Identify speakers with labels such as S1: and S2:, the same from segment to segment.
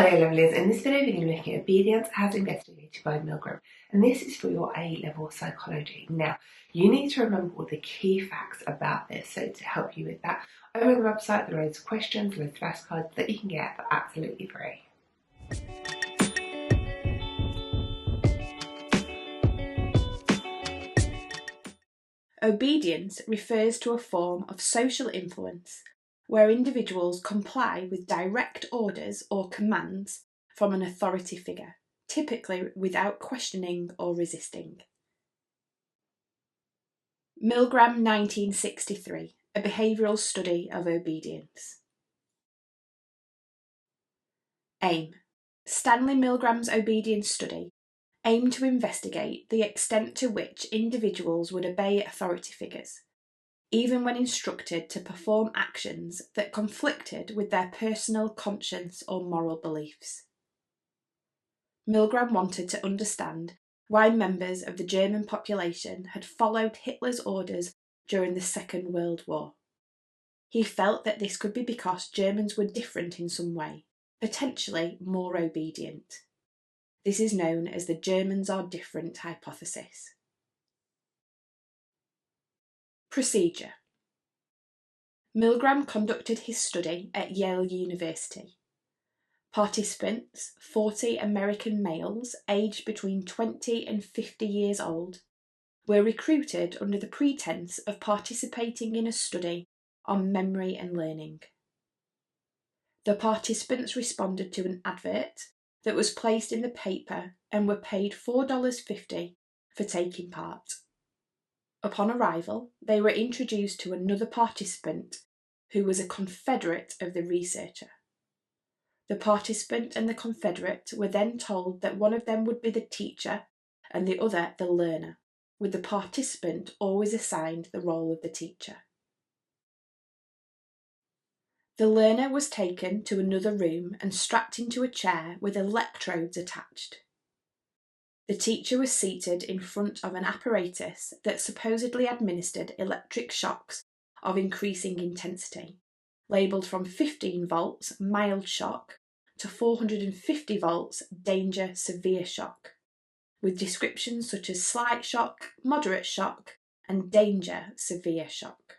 S1: Hello lovelies, in this video we're going to be looking at obedience as investigated by Milgram, and this is for your A-level psychology. Now, you need to remember all the key facts about this, so to help you with that, over on the website there are loads of questions, loads of flashcards that you can get for absolutely free.
S2: Obedience refers to a form of social influence where individuals comply with direct orders or commands from an authority figure, typically without questioning or resisting. Milgram 1963, a behavioural study of obedience. Aim. Stanley Milgram's obedience study aimed to investigate the extent to which individuals would obey authority figures, even when instructed to perform actions that conflicted with their personal conscience or moral beliefs. Milgram wanted to understand why members of the German population had followed Hitler's orders during the Second World War. He felt that this could be because Germans were different in some way, potentially more obedient. This is known as the Germans are different hypothesis. Procedure. Milgram conducted his study at Yale University. Participants, 40 American males aged between 20 and 50 years old, were recruited under the pretense of participating in a study on memory and learning. The participants responded to an advert that was placed in the paper and were paid $4.50 for taking part. Upon arrival, they were introduced to another participant who was a confederate of the researcher. The participant and the confederate were then told that one of them would be the teacher and the other the learner, with the participant always assigned the role of the teacher. The learner was taken to another room and strapped into a chair with electrodes attached. The teacher was seated in front of an apparatus that supposedly administered electric shocks of increasing intensity, labelled from 15 volts, mild shock, to 450 volts, danger, severe shock, with descriptions such as slight shock, moderate shock, and danger, severe shock.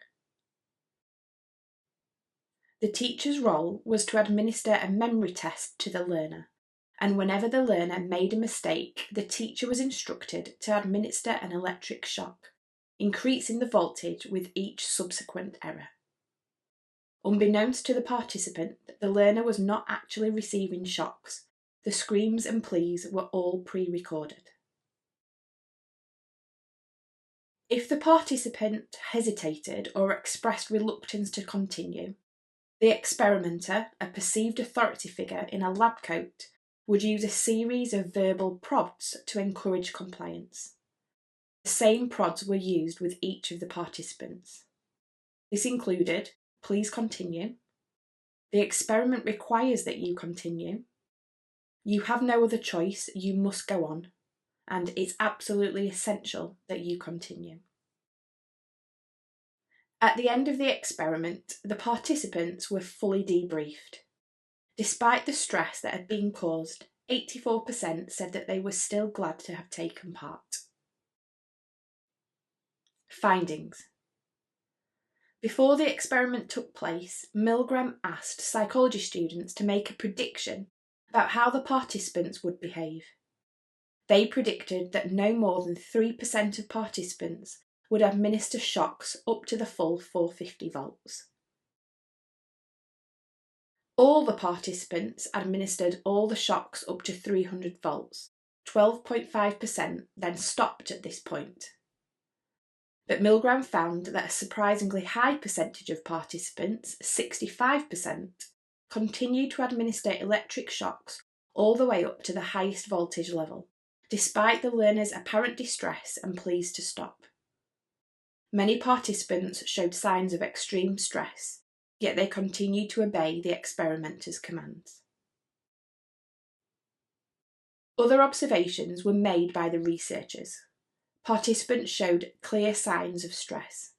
S2: The teacher's role was to administer a memory test to the learner, and whenever the learner made a mistake, the teacher was instructed to administer an electric shock, increasing the voltage with each subsequent error. Unbeknownst to the participant, the learner was not actually receiving shocks. The screams and pleas were all pre-recorded. If the participant hesitated or expressed reluctance to continue, the experimenter, a perceived authority figure in a lab coat, would use a series of verbal prods to encourage compliance. The same prods were used with each of the participants. This included, "Please continue," "The experiment requires that you continue," "You have no other choice, you must go on," and "It's absolutely essential that you continue." At the end of the experiment, the participants were fully debriefed. Despite the stress that had been caused, 84% said that they were still glad to have taken part. Findings. Before the experiment took place, Milgram asked psychology students to make a prediction about how the participants would behave. They predicted that no more than 3% of participants would administer shocks up to the full 450 volts. All the participants administered all the shocks up to 300 volts. 12.5% then stopped at this point. But Milgram found that a surprisingly high percentage of participants, 65%, continued to administer electric shocks all the way up to the highest voltage level, despite the learner's apparent distress and pleas to stop. Many participants showed signs of extreme stress, yet they continued to obey the experimenter's commands. Other observations were made by the researchers. Participants showed clear signs of stress.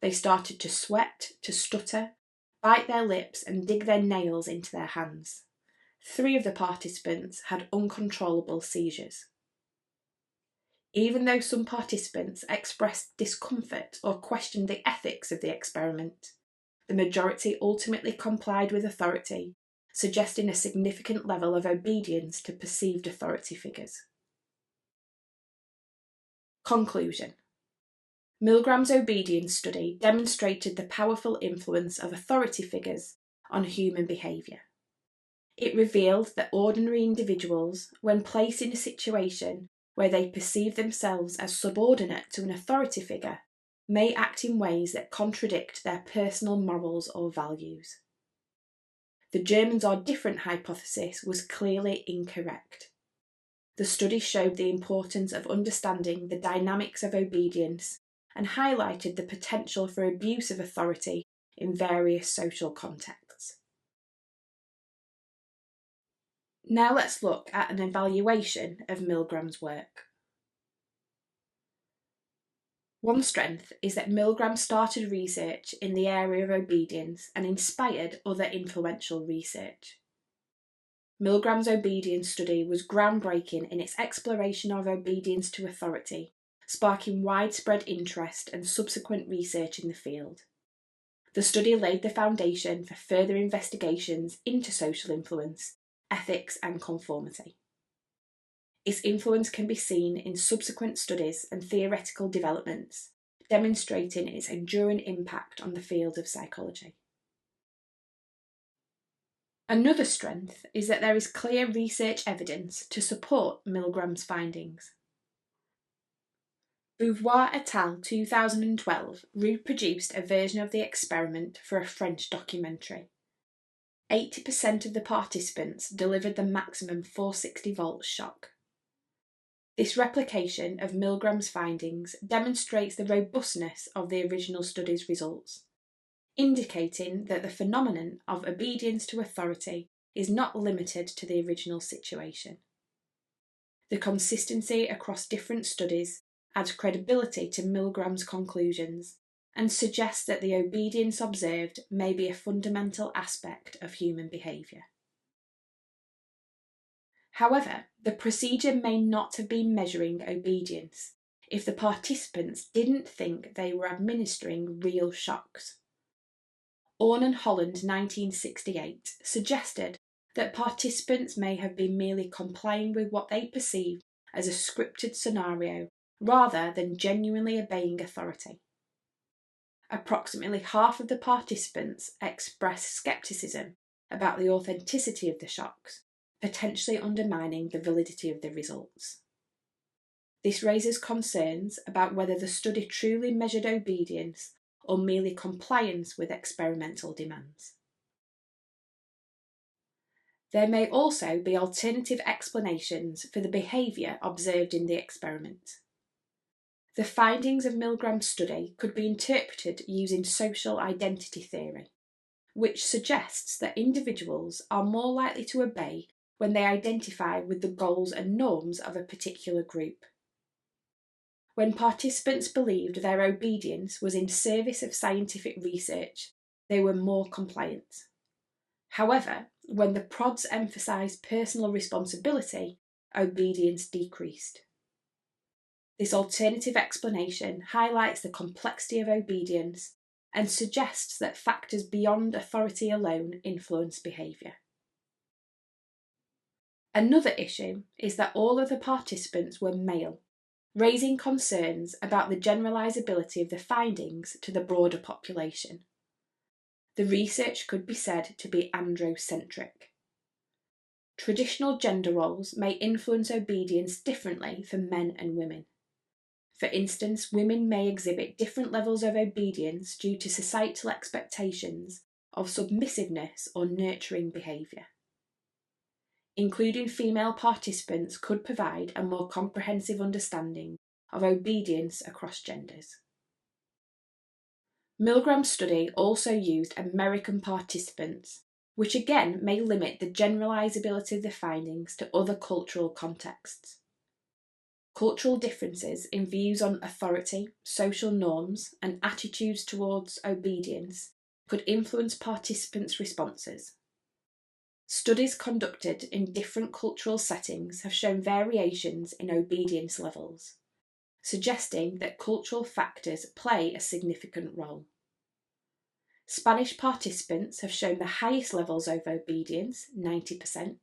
S2: They started to sweat, to stutter, bite their lips and dig their nails into their hands. 3 of the participants had uncontrollable seizures. Even though some participants expressed discomfort or questioned the ethics of the experiment, the majority ultimately complied with authority, suggesting a significant level of obedience to perceived authority figures. Conclusion. Milgram's obedience study demonstrated the powerful influence of authority figures on human behaviour. It revealed that ordinary individuals, when placed in a situation where they perceive themselves as subordinate to an authority figure, may act in ways that contradict their personal morals or values. The Germans are different hypothesis was clearly incorrect. The study showed the importance of understanding the dynamics of obedience and highlighted the potential for abuse of authority in various social contexts. Now let's look at an evaluation of Milgram's work. One strength is that Milgram started research in the area of obedience and inspired other influential research. Milgram's obedience study was groundbreaking in its exploration of obedience to authority, sparking widespread interest and subsequent research in the field. The study laid the foundation for further investigations into social influence, ethics and conformity. Its influence can be seen in subsequent studies and theoretical developments, demonstrating its enduring impact on the field of psychology. Another strength is that there is clear research evidence to support Milgram's findings. Beauvoir et al. 2012 reproduced a version of the experiment for a French documentary. 80% of the participants delivered the maximum 460 volt shock. This replication of Milgram's findings demonstrates the robustness of the original study's results, indicating that the phenomenon of obedience to authority is not limited to the original situation. The consistency across different studies adds credibility to Milgram's conclusions and suggests that the obedience observed may be a fundamental aspect of human behaviour. However, the procedure may not have been measuring obedience if the participants didn't think they were administering real shocks. Orn and Holland 1968 suggested that participants may have been merely complying with what they perceived as a scripted scenario rather than genuinely obeying authority. Approximately half of the participants expressed scepticism about the authenticity of the shocks, potentially undermining the validity of the results. This raises concerns about whether the study truly measured obedience or merely compliance with experimental demands. There may also be alternative explanations for the behaviour observed in the experiment. The findings of Milgram's study could be interpreted using social identity theory, which suggests that individuals are more likely to obey when they identify with the goals and norms of a particular group. When participants believed their obedience was in service of scientific research, they were more compliant. However, when the prods emphasised personal responsibility, obedience decreased. This alternative explanation highlights the complexity of obedience and suggests that factors beyond authority alone influence behaviour. Another issue is that all of the participants were male, raising concerns about the generalisability of the findings to the broader population. The research could be said to be androcentric. Traditional gender roles may influence obedience differently for men and women. For instance, women may exhibit different levels of obedience due to societal expectations of submissiveness or nurturing behaviour. Including female participants could provide a more comprehensive understanding of obedience across genders. Milgram's study also used American participants, which again may limit the generalisability of the findings to other cultural contexts. Cultural differences in views on authority, social norms, and attitudes towards obedience could influence participants' responses. Studies conducted in different cultural settings have shown variations in obedience levels, suggesting that cultural factors play a significant role. Spanish participants have shown the highest levels of obedience, 90%,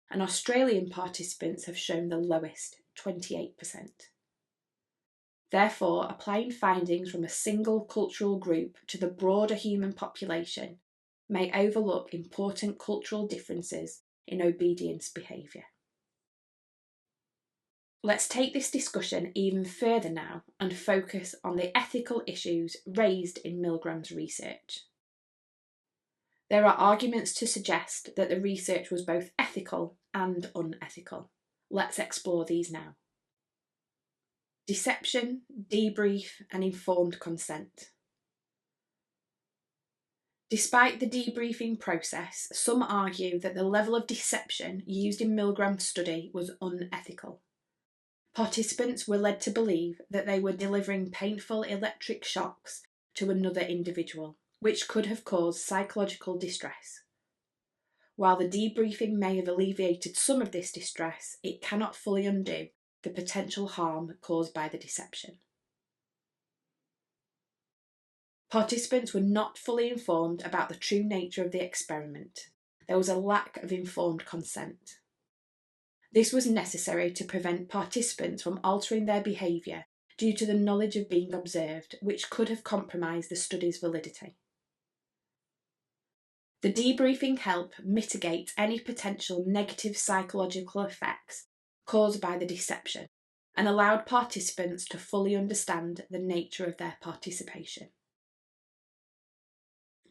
S2: and Australian participants have shown the lowest, 28%. Therefore, applying findings from a single cultural group to the broader human population may overlook important cultural differences in obedience behaviour. Let's take this discussion even further now and focus on the ethical issues raised in Milgram's research. There are arguments to suggest that the research was both ethical and unethical. Let's explore these now. Deception, debrief, and informed consent. Despite the debriefing process, some argue that the level of deception used in Milgram's study was unethical. Participants were led to believe that they were delivering painful electric shocks to another individual, which could have caused psychological distress. While the debriefing may have alleviated some of this distress, it cannot fully undo the potential harm caused by the deception. Participants were not fully informed about the true nature of the experiment. There was a lack of informed consent. This was necessary to prevent participants from altering their behaviour due to the knowledge of being observed, which could have compromised the study's validity. The debriefing helped mitigate any potential negative psychological effects caused by the deception and allowed participants to fully understand the nature of their participation.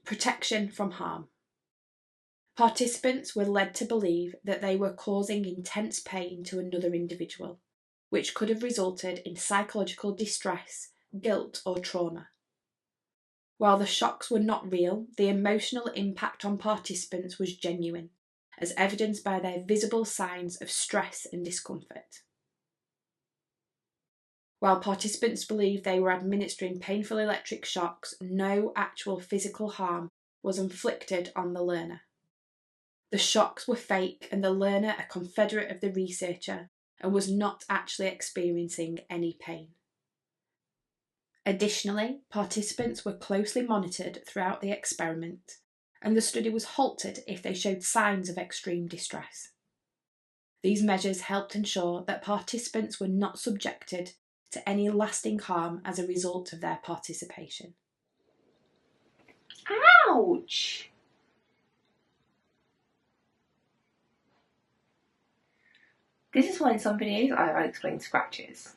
S2: Protection from harm. Participants were led to believe that they were causing intense pain to another individual, which could have resulted in psychological distress, guilt, or trauma. While the shocks were not real, the emotional impact on participants was genuine, as evidenced by their visible signs of stress and discomfort. While participants believed they were administering painful electric shocks, no actual physical harm was inflicted on the learner. The shocks were fake, and the learner a confederate of the researcher and was not actually experiencing any pain. Additionally, participants were closely monitored throughout the experiment, and the study was halted if they showed signs of extreme distress. These measures helped ensure that participants were not subjected to any lasting harm as a result of their participation.
S1: Ouch! This is why in some videos I have unexplained scratches.